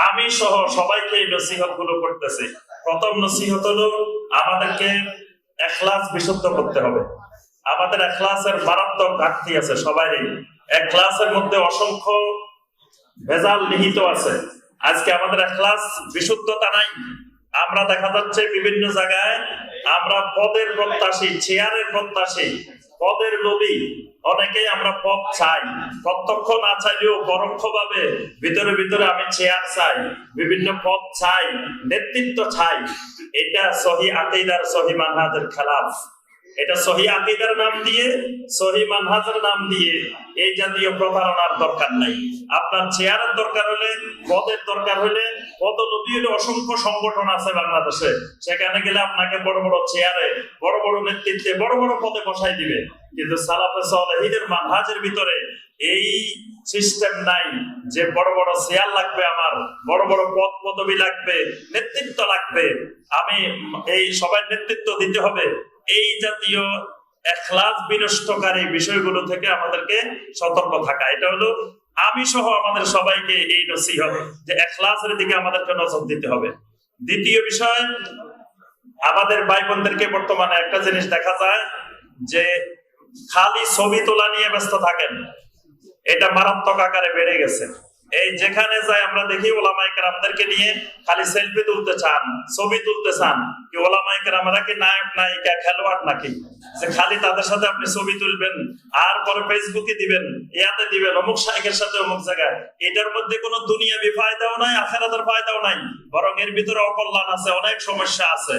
আমি সহ সবাইকে এই নসিহত গুলো করতেছি। প্রথম নসিহত হলো আমাদেরকে ইখলাস বিশুদ্ধ করতে হবে। আমাদের ইখলাসের মারাত্মক ঘাটতি আছে সবারই। ইখলাসের মধ্যে অসংখ্য ভেজাল নিহিত আছে। আজকে আমাদের ইখলাস বিশুদ্ধতা নাই। আমরা দেখা যাচ্ছে বিভিন্ন জায়গায় আমরা পদের প্রত্যাশী, চেয়ারের প্রত্যাশী, পদের লোভী। অনেকেই আমরা পদ চাই, প্রত্যক্ষ না চাইলেও পরোক্ষ ভাবে ভিতরে ভিতরে আমি চেয়ার চাই, বিভিন্ন পদ চাই, নেতৃত্ব চাই। এটা সহি আকীদার, সহি মানহাজের খেলাফ। এটা সহি আকীদার নাম দিয়ে, সহি মানহাজের নাম দিয়ে এই জাতীয় প্রতারণার দরকার নাই। আপনার চেয়ারের দরকার হলে, পদের দরকার হলে, পদলোভী হলে অসংখ্য সংগঠন আছে বাংলাদেশে। সেখানে গেলে আপনাকে বড় বড় চেয়ারে, বড় বড় নেতৃত্বে, বড় বড় পদে বসাই দিবে। কিন্তু সালাফে সালেহীনের মানহাজের ভিতরে এই সিস্টেম নাই যে বড় বড় চেয়ার লাগবে, আমার বড় বড় পদ পদবি লাগবে, নেতৃত্ব লাগবে, আমি এই সবাই নেতৃত্ব দিতে হবে। এই জাতীয় ইখলাস বিনষ্টকারী বিষয়গুলো থেকে আমাদেরকে সতর্ক থাকা। এটা হলো আমি সহ আমাদের সবাইকে এই নসিহত যে ইখলাসের দিকে আমাদেরকে নজর দিতে হবে। দ্বিতীয় বিষয়, আমাদের ভাই বোনদেরকে বর্তমানে একটা জিনিস দেখা যায় যে খালি ছবি তোলা নিয়ে ব্যস্ত থাকেন। এটা মারাত্মক আকারে বেড়ে গেছে। এই যেখানে যায় আমরা দেখি ওলামায়ে কেরামদেরকে নিয়ে খালি সেলফি তুলতে চান, ছবি তুলতে চান। কি ওলামায়ে কেরামরা কি নায়ক নায়িকা, খেলোয়াড় নাকি যে খালি তাদের সাথে আপনি ছবি তুলবেন আর পরে ফেসবুকে দিবেন, ইয়াতে দিবেন, অমুক শাইখের সাথে অমুক জায়গায়? এটার মধ্যে কোনো দুনিয়াবি ফায়দাও নাই, আখিরাতের ফায়দাও নাই, বরং এর ভিতরে অকল্যাণ আছে, অনেক সমস্যা আছে।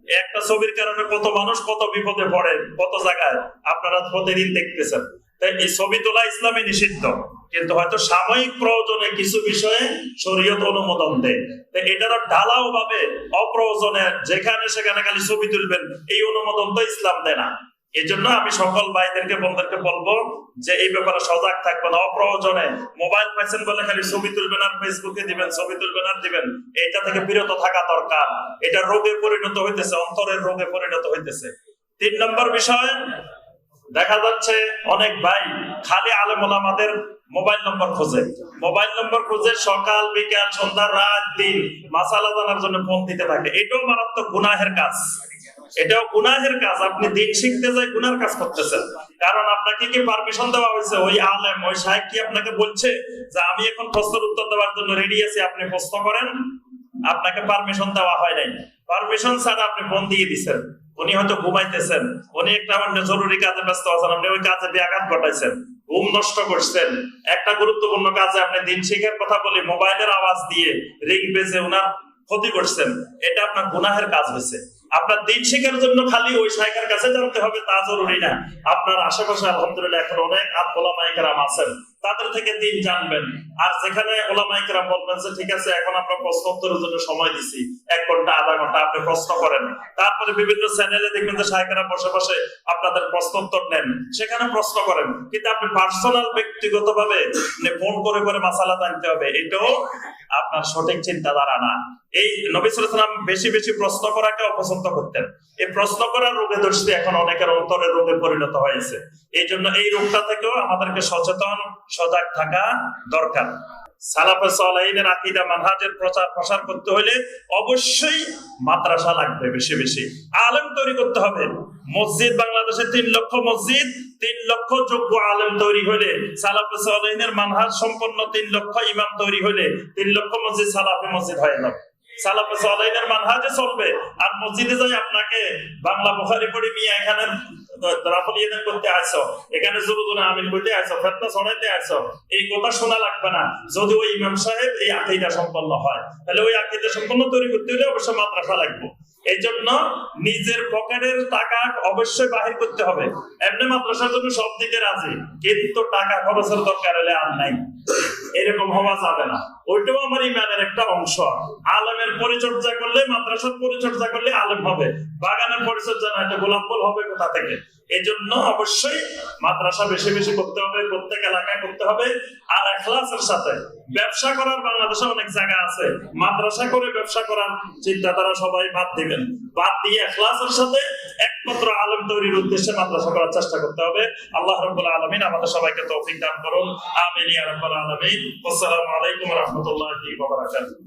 একটা ছবির কারণে কত মানুষ কত বিপদে পড়ে, কত জায়গায় আপনারা প্রতিদিন দেখতেছেন। তাই এই ছবি তোলা ইসলামে নিষিদ্ধ, কিন্তু হয়তো সাময়িক প্রয়োজনে কিছু বিষয়ে শরীয়ত অনুমোদন দেয়। এটারও ঢালাও ভাবে অপ্রয়োজনে যেখানে সেখানে খালি ছবি তুলবেন, এই অনুমোদন তো ইসলাম দেয় না। এই জন্য আমি সকল ভাইদেরকে বোনদেরকে বলবো যে এই ব্যাপারে সজাগ থাকবেন। অপ্রয়োজনে মোবাইল পাইছেন বলে খালি ছবি তুলবেন আর ফেসবুকে দিবেন, ছবি তুলবেন আর দিবেন, এটা থেকে বিরত থাকা দরকার। এটা রোগে পরিণত হইতেছে, অন্তরের রোগে পরিণত হইতেছে। 3 নম্বর বিষয়, দেখা যাচ্ছে অনেক ভাই খালি আলেম ওলামাদের মোবাইল নম্বর খোঁজে, মোবাইল নম্বর খুঁজে সকাল বিকাল সন্ধ্যা রাত দিন মাসালা জানার জন্য ফোন দিতে থাকে। এটাও মারাত্মক গুনাহের কাজ, এটাও গুনাহের কাজ। আপনি দিন শিখতে যাই গুনার কাজ করতেছেন। কারণ আপনাকে কি পারমিশন দেওয়া হয়েছে? ওই আলেম, ওই শাইখ কি আপনাকে বলছে যে আমি এখন প্রশ্নের উত্তর দেওয়ার জন্য রেডি আছি, আপনি প্রশ্ন করেন? আপনাকে পারমিশন দেওয়া হয় নাই। পারমিশন ছাড়া আপনি ফোন দিয়ে দিচ্ছেন। উনি হয়তো ঘুমাইতেছেন, উনি একটা অন্য জরুরি কাজে ব্যস্ত আছেন, আপনি ওই কাজে ব্যাঘাত ঘটাইছেন, ঘুম নষ্ট করছেন। একটা গুরুত্বপূর্ণ কাজে আপনি দিন শিখার কথা বলে মোবাইলের আওয়াজ দিয়ে রিং বেজে ওনার ক্ষতি করছেন। এটা আপনার গুনাহের কাজ হয়েছে। আপনার দিন শিখার জন্য খালি ওই শাইখের কাছে জানতে হবে তা জরুরি না। আপনার আশেপাশে আলহামদুলিল্লাহ এখন অনেক ওলামায়ে কেরাম আছেন, তাদের থেকে দিন জানবেন। আর যেখানে ওলামায়ে কেরাম বলবেন যে ঠিক আছে এখন আমরা প্রশ্ন উত্তরের জন্য সময় দিছি 1 ঘন্টা আধা ঘন্টা, আপনি প্রশ্ন করেন। তারপরে বিভিন্ন চ্যানেলে দেখবেন যে শাইখেরা বসে বসে আপনাদের প্রশ্ন উত্তর নেন, সেখানে প্রশ্ন করেন। কিন্তু আপনি পার্সোনাল ব্যক্তিগত ভাবে ফোন করে করে মাসালা জানতে হবে, এটাও আপনার সঠিক চিন্তাধারা না। এই নবী সাল্লাল্লাহু আলাইহি ওয়াসাল্লাম বেশি বেশি প্রশ্ন করাকে অপছন্দ করতেন। এই প্রশ্ন করার রোগে দর্শি এখন অনেকের অন্তরের রোগে পরিণত হয়েছে। এই জন্য এই রোগটা থেকেও আমাদেরকে সচেতন, সজাগ থাকা দরকার। সালাফে সালেহীনের আকীদা মানহাজের প্রচার প্রসার করতে হলে অবশ্যই মাদ্রাসা লাগবে, বেশি বেশি আলেম তৈরি করতে হবে। মসজিদ, বাংলাদেশে 3 লক্ষ মসজিদ, 3 লক্ষ যোগ্য আলেম তৈরি হলে, সালাফে সালেহীনের মানহাজ সম্পন্ন 3 লক্ষ ইমাম তৈরি হলে 3 লক্ষ মসজিদ সালাফি মসজিদ হয়ে যাবে। সালাফে সালেহীনের মানহাজে চলবে। আর মসজিদে যাই আপনাকে বাংলা বুখারী পড়ে নিয়ে এখানে রাফলিয়াত করতে আসো, এখানে জোরে আমিন বলতে আসো, ফতোয়া শোনাতে আসো, এই কথা শোনা লাগবে না। যদি ওই ইমাম সাহেব এই আকীদা সম্পন্ন হয়, তাহলে ওই আকীদা সম্পন্ন তৈরি করতে হলে অবশ্যই মাদ্রাসা লাগবে। এই জন্য নিজের পকেটের টাকা অবশ্যই বাহির করতে হবে। এমনি মাদ্রাসার জন্য সব দিকে রাজি, কিন্তু টাকা খরচের দরকার হলে আর নাই, এরকম হওয়া যাবে না। ওইটাও আমার ইমানের একটা অংশ। আলেমের পরিচর্যা করলে, মাদ্রাসার পরিচর্যা করলে আলেম হবে। বাগানের পরিচর্যা না, এটা গোলাপ ফুল হবে কোথা থেকে? এজন্য অবশ্যই মাদ্রাসা বেশি বেশি করতে হবে, প্রত্যেক এলাকায় করতে হবে। আর ইখলাসের সাথে ব্যবসা করার বাংলাদেশে অনেক জায়গা আছে, মাদ্রাসা করে ব্যবসা করার চিন্তাধারা সবাই বাদ দিবেন, বাদ দিয়ে ইখলাসের সাথে একমাত্র আলেম তৈরির উদ্দেশ্যে মাদ্রাসা করার চেষ্টা করতে হবে। আল্লাহ রাব্বুল আলামিন আমাদের সবাইকে তৌফিক দান করুন, আমিন ইয়া রাব্বাল আলামিন। আসসালামু আলাইকুম ওয়া রাহমাতুল্লাহি ওয়া বারাকাতুহু।